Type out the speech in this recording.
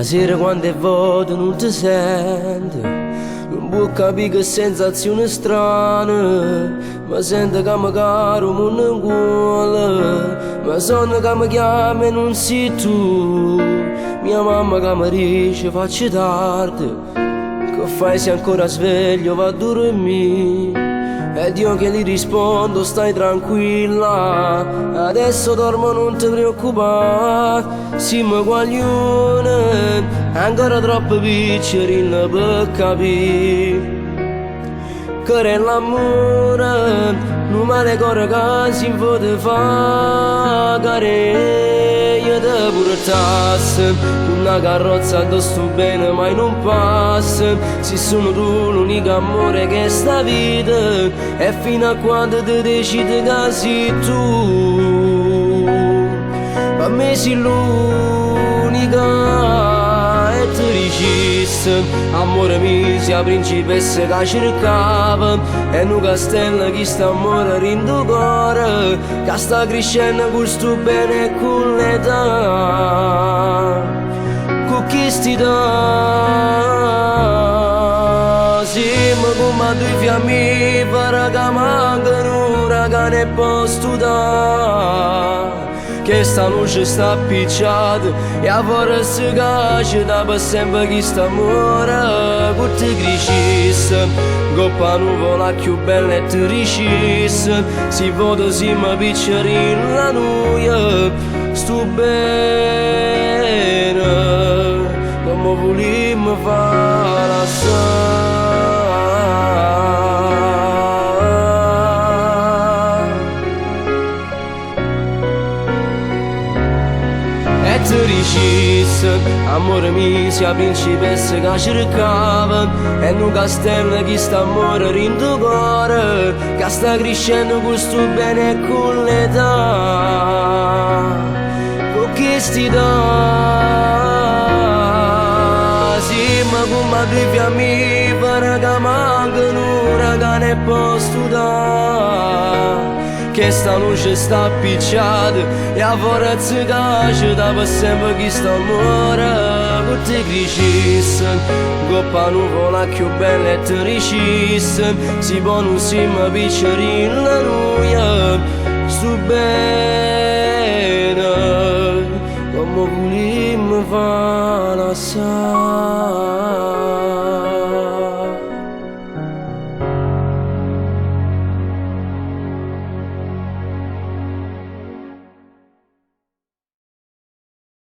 sera quando è vuoto non ti sento, non può capire che sensazione strana. Ma sento che mi caro mondo in cuore, ma sonno che mi chiama e non sei tu. Mia mamma che mi dice facci tardi, che fai se ancora sveglio, va a dormire. Ed io che gli rispondo stai tranquilla, adesso dormo non ti preoccupare. Siamo guaglione, ancora troppo piccoli per capire che l'amore non male cuore che si può fare. Che io ti portassi una carrozza addosso bene mai non passa. Se sono tu l'unico amore che sta vita, e fino a quando ti decidi che sei tu. Per me sei l'unica e ti dicessi amore mio sia principessa che cercava, e un castello che sta amore rindo cuore, che sta crescendo con sto bene e con l'età. Con chi sti da siamo come due fiammifere che mancano ora che ne posso dare. Che sta luce sta appicciata e a forse cace da per sempre chi sta amore. Che ti crescesse, coppa nuvola più bella e ti ricisse. Si vota siamo piccoli la noia, sto bene come volimmo fare assai. E ti dicesse amore mio sia principessa che cercava, e un castello che sta amore rindo cuore, che sta crescendo con sto bene e con l'età. Con chi sti da siamo come due fiammifere che mancano ora che ne posso dare. Che sta luce sta appicciata e a forza cace da per sempre chi sta amore. Che ti crescesse, coppa nuvola più bella e ti ricisse. Si può non siamo piccoli la noia, sto bene come volimmo fare assai.